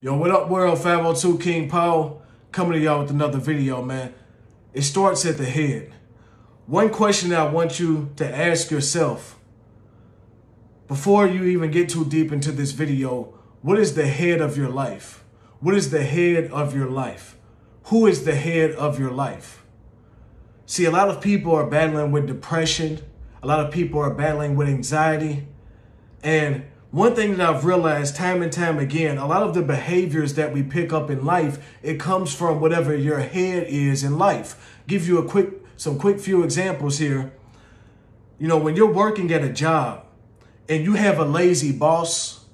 Yo, what up, world? 502 King Paul coming to y'all with another video, man. It starts at the head. One question that I want you to ask yourself before you even get too deep into this video: what is the head of your life? What is the head of your life? Who is the head of your life? See, a lot of people are battling with depression. A lot of people are battling with anxiety. And one thing that I've realized time and time again, a lot of the behaviors that we pick up in life, it comes from whatever your head is in life. Give you some quick few examples here. You know, when you're working at a job and you have a lazy boss,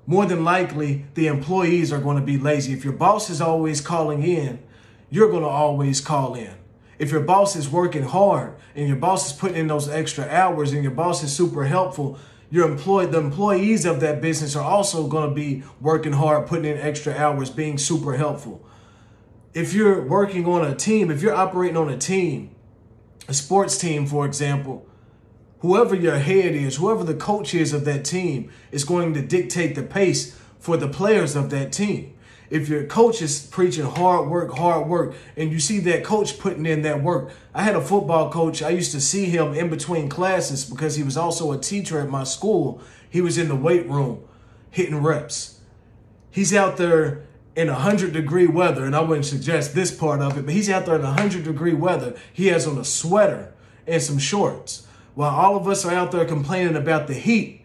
more than likely the employees are going to be lazy. If your boss is always calling in, you're going to always call in. If your boss is working hard and your boss is putting in those extra hours and your boss is super helpful, the employees of that business are also going to be working hard, putting in extra hours, being super helpful. If you're working on a team, if you're operating on a team, a sports team, for example, whoever your head is, whoever the coach is of that team is going to dictate the pace for the players of that team. If your coach is preaching hard work, and you see that coach putting in that work. I had a football coach. I used to see him in between classes because he was also a teacher at my school. He was in the weight room hitting reps. He's out there in 100-degree weather, and I wouldn't suggest this part of it, but he's out there in 100-degree weather. He has on a sweater and some shorts. While all of us are out there complaining about the heat,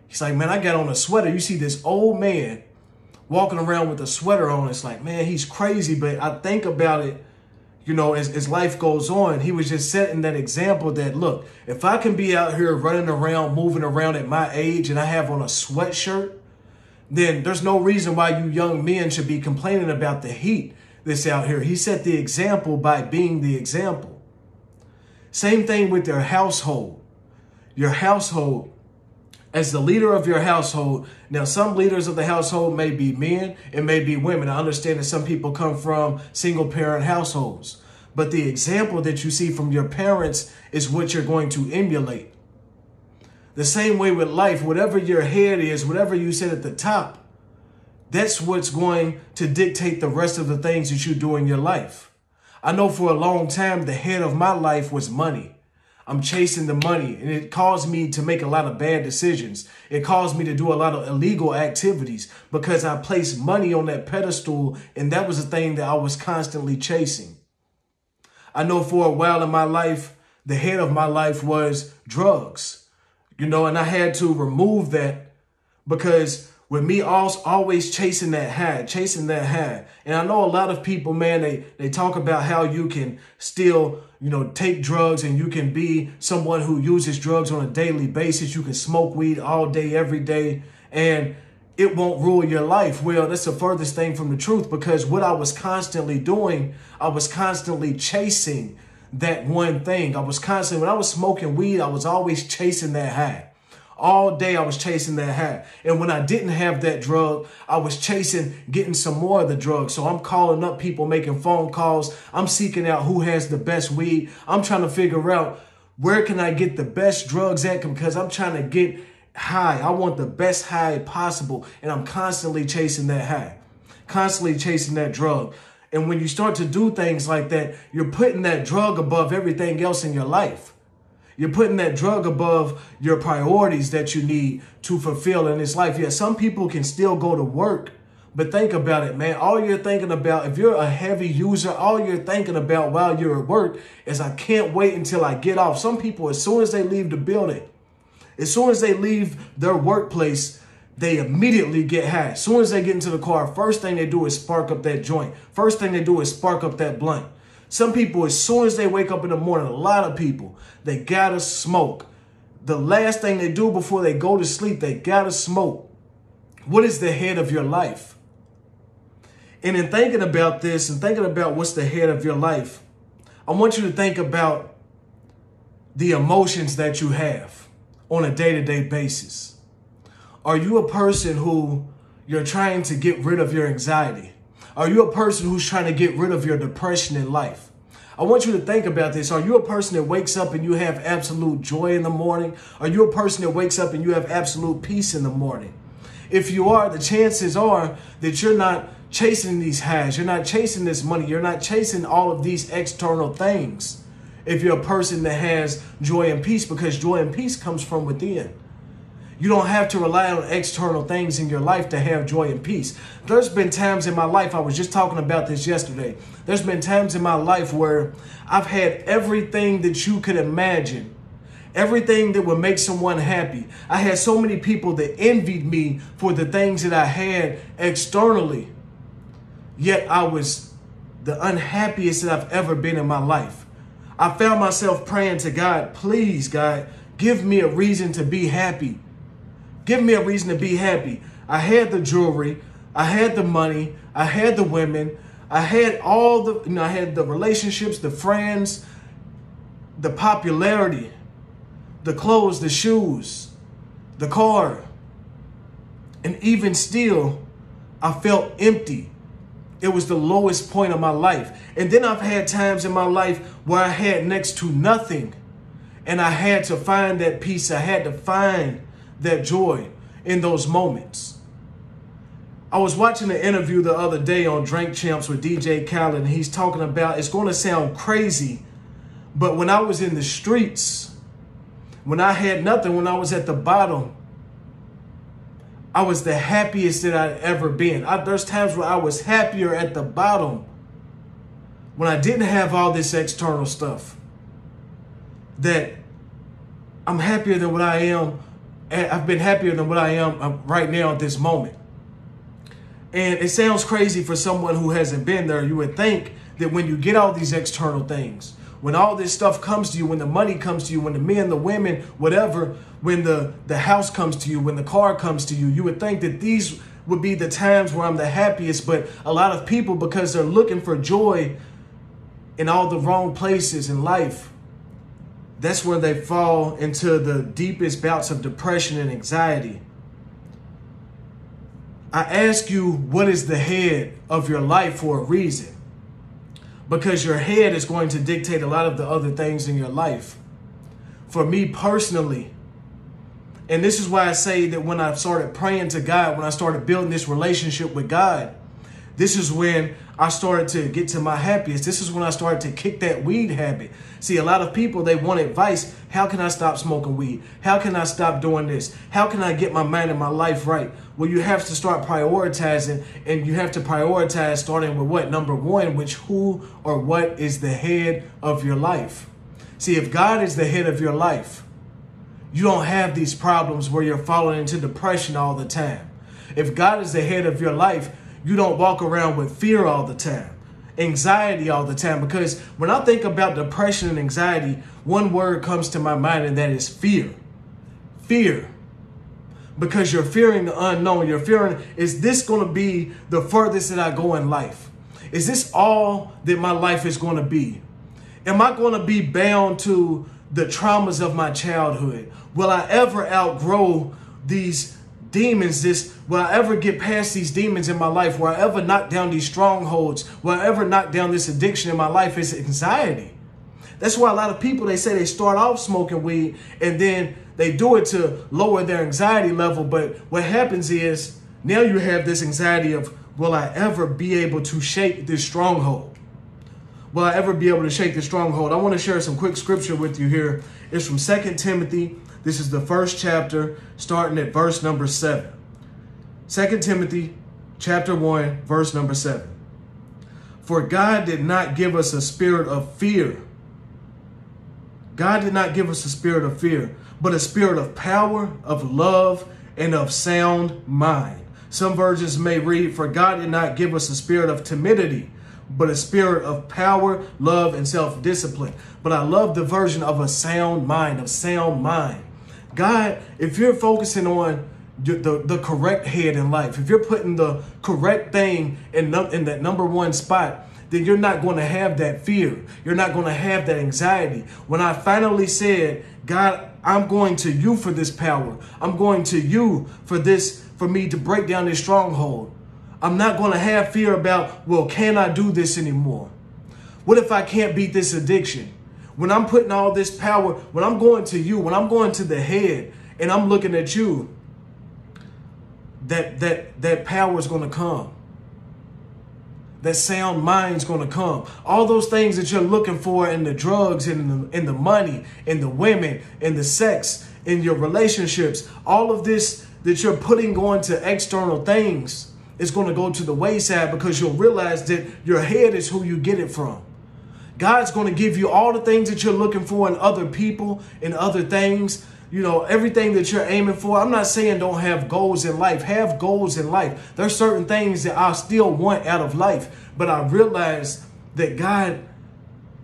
he's like, man, I got on a sweater. You see this old man walking around with a sweater on. It's like, man, he's crazy. But I think about it, you know, as life goes on, he was just setting that example that, look, if I can be out here running around, moving around at my age, and I have on a sweatshirt, then there's no reason why you young men should be complaining about the heat that's out here. He set the example by being the example. Same thing with their household. Your household, as the leader of your household. Now, some leaders of the household may be men, it may be women. I understand that some people come from single parent households, but the example that you see from your parents is what you're going to emulate. The same way with life, whatever your head is, whatever you said at the top, that's what's going to dictate the rest of the things that you do in your life. I know for a long time, the head of my life was money. I'm chasing the money, and it caused me to make a lot of bad decisions. It caused me to do a lot of illegal activities because I placed money on that pedestal, and that was the thing that I was constantly chasing. I know for a while in my life, the head of my life was drugs, you know, and I had to remove that because with me always chasing that high. And I know a lot of people, man, they talk about how you can still, you know, take drugs and you can be someone who uses drugs on a daily basis. You can smoke weed all day, every day, and it won't rule your life. Well, that's the furthest thing from the truth, because what I was constantly doing, I was constantly chasing that one thing. When I was smoking weed, I was always chasing that high. All day I was chasing that high. And when I didn't have that drug, I was chasing getting some more of the drug. So I'm calling up people, making phone calls. I'm seeking out who has the best weed. I'm trying to figure out where can I get the best drugs at, because I'm trying to get high. I want the best high possible. And I'm constantly chasing that high, constantly chasing that drug. And when you start to do things like that, you're putting that drug above everything else in your life. You're putting that drug above your priorities that you need to fulfill in this life. Yeah, some people can still go to work, but think about it, man. All you're thinking about, if you're a heavy user, all you're thinking about while you're at work is, I can't wait until I get off. Some people, as soon as they leave the building, as soon as they leave their workplace, they immediately get high. As soon as they get into the car, first thing they do is spark up that joint. First thing they do is spark up that blunt. Some people, as soon as they wake up in the morning, a lot of people, they gotta smoke. The last thing they do before they go to sleep, they gotta smoke. What is the head of your life? And in thinking about this and thinking about what's the head of your life, I want you to think about the emotions that you have on a day-to-day basis. Are you a person who you're trying to get rid of your anxiety? Are you a person who's trying to get rid of your depression in life? I want you to think about this. Are you a person that wakes up and you have absolute joy in the morning? Are you a person that wakes up and you have absolute peace in the morning? If you are, the chances are that you're not chasing these highs. You're not chasing this money. You're not chasing all of these external things. If you're a person that has joy and peace, because joy and peace comes from within. You don't have to rely on external things in your life to have joy and peace. There's been times in my life, I was just talking about this yesterday. There's been times in my life where I've had everything that you could imagine. Everything that would make someone happy. I had so many people that envied me for the things that I had externally. Yet I was the unhappiest that I've ever been in my life. I found myself praying to God, please, God, give me a reason to be happy. Give me a reason to be happy. I had the jewelry. I had the money. I had the women. I had all the, I had the relationships, the friends, the popularity, the clothes, the shoes, the car. And even still, I felt empty. It was the lowest point of my life. And then I've had times in my life where I had next to nothing. And I had to find that peace. I had to find that joy in those moments. I was watching an interview the other day on Drink Champs with DJ Khaled, and he's talking about, it's going to sound crazy, but when I was in the streets, when I had nothing, when I was at the bottom, I was the happiest that I'd ever been. There's times where I was happier at the bottom when I didn't have all this external stuff, that I'm happier than what I am. I've been happier than what I am right now at this moment. And it sounds crazy for someone who hasn't been there. You would think that when you get all these external things, when all this stuff comes to you, when the money comes to you, when the men, the women, whatever, when the house comes to you, when the car comes to you, you would think that these would be the times where I'm the happiest. But a lot of people, because they're looking for joy in all the wrong places in life, that's where they fall into the deepest bouts of depression and anxiety. I ask you, what is the head of your life for a reason? Because your head is going to dictate a lot of the other things in your life. For me personally, and this is why I say that when I started praying to God, when I started building this relationship with God, this is when I started to get to my happiest. This is when I started to kick that weed habit. See, a lot of people, they want advice. How can I stop smoking weed? How can I stop doing this? How can I get my mind and my life right? Well, you have to start prioritizing, and you have to prioritize starting with what? Number one, which who or what is the head of your life. See, if God is the head of your life, you don't have these problems where you're falling into depression all the time. If God is the head of your life, you don't walk around with fear all the time, anxiety all the time. Because when I think about depression and anxiety, one word comes to my mind, and that is fear. Fear. Because you're fearing the unknown. You're fearing, is this going to be the furthest that I go in life? Is this all that my life is going to be? Am I going to be bound to the traumas of my childhood? Will I ever outgrow these demons? Will I ever get past these demons in my life? Will I ever knock down these strongholds? Will I ever knock down this addiction in my life? It's anxiety. That's why a lot of people, they say they start off smoking weed and then they do it to lower their anxiety level. But what happens is now you have this anxiety of, will I ever be able to shake this stronghold? Will I ever be able to shake this stronghold? I want to share some quick scripture with you here. It's from 2 Timothy. This is the first chapter, starting at verse number 7. 2 Timothy chapter 1, verse number 7. For God did not give us a spirit of fear. God did not give us a spirit of fear, but a spirit of power, of love, and of sound mind. Some versions may read, for God did not give us a spirit of timidity, but a spirit of power, love, and self-discipline. But I love the version of a sound mind, God, if you're focusing on the correct head in life, if you're putting the correct thing in that number one spot, then you're not going to have that fear. You're not going to have that anxiety. When I finally said, God, I'm going to you for this power. I'm going to you for this, for me to break down this stronghold. I'm not going to have fear about, well, can I do this anymore? What if I can't beat this addiction? When I'm putting all this power, when I'm going to you, when I'm going to the head and I'm looking at you, that power is going to come. That sound mind's going to come. All those things that you're looking for in the drugs, in the money, in the women, in the sex, in your relationships, all of this that you're putting on to external things is going to go to the wayside, because you'll realize that your head is who you get it from. God's going to give you all the things that you're looking for in other people, in other things. You know, everything that you're aiming for. I'm not saying don't have goals in life. Have goals in life. There's certain things that I still want out of life. But I realize that God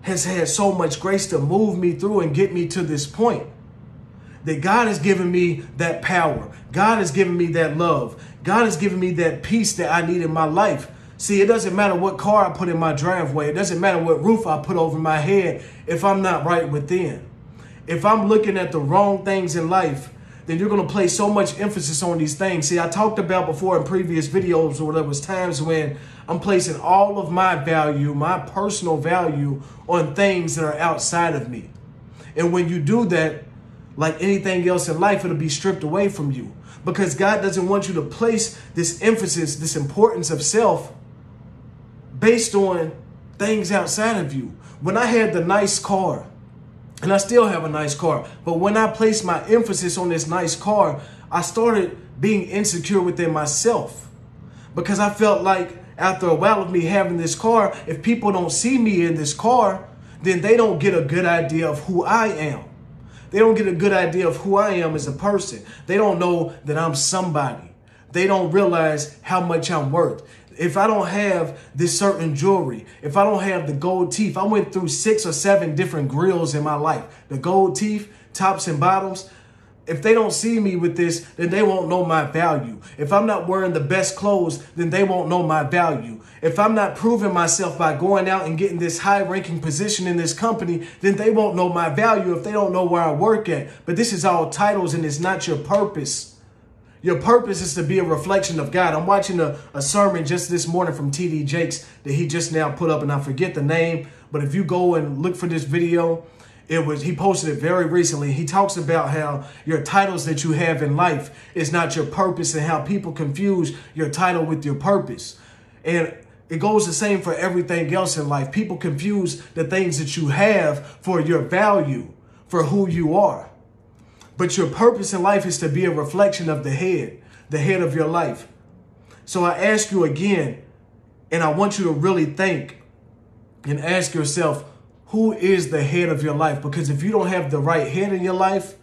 has had so much grace to move me through and get me to this point. That God has given me that power. God has given me that love. God has given me that peace that I need in my life. See, it doesn't matter what car I put in my driveway. It doesn't matter what roof I put over my head if I'm not right within. If I'm looking at the wrong things in life, then you're going to place so much emphasis on these things. See, I talked about before in previous videos where there was times when I'm placing all of my value, my personal value, on things that are outside of me. And when you do that, like anything else in life, it'll be stripped away from you. Because God doesn't want you to place this emphasis, this importance of self based on things outside of you. When I had the nice car, and I still have a nice car, but when I placed my emphasis on this nice car, I started being insecure within myself, because I felt like after a while of me having this car, if people don't see me in this car, then they don't get a good idea of who I am. They don't get a good idea of who I am as a person. They don't know that I'm somebody. They don't realize how much I'm worth. If I don't have this certain jewelry, if I don't have the gold teeth, I went through 6 or 7 different grills in my life. The gold teeth, tops and bottoms. If they don't see me with this, then they won't know my value. If I'm not wearing the best clothes, then they won't know my value. If I'm not proving myself by going out and getting this high-ranking position in this company, then they won't know my value if they don't know where I work at. But this is all titles, and it's not your purpose. Your purpose is to be a reflection of God. I'm watching a sermon just this morning from T.D. Jakes that he just now put up, and I forget the name. But if you go and look for this video, he posted it very recently. He talks about how your titles that you have in life is not your purpose, and how people confuse your title with your purpose. And it goes the same for everything else in life. People confuse the things that you have for your value, for who you are. But your purpose in life is to be a reflection of the head of your life. So I ask you again, and I want you to really think and ask yourself, who is the head of your life? Because if you don't have the right head in your life,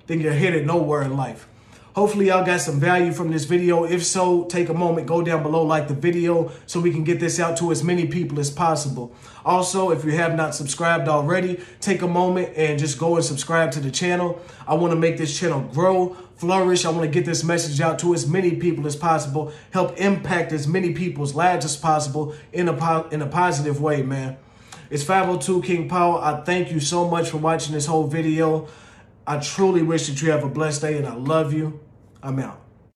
then you're headed nowhere in life. Hopefully y'all got some value from this video. If so, take a moment, go down below, like the video so we can get this out to as many people as possible. Also, if you have not subscribed already, take a moment and just go and subscribe to the channel. I want to make this channel grow, flourish. I want to get this message out to as many people as possible, help impact as many people's lives as possible in a positive way, man. It's 502 King Power. I thank you so much for watching this whole video. I truly wish that you have a blessed day, and I love you. I'm out.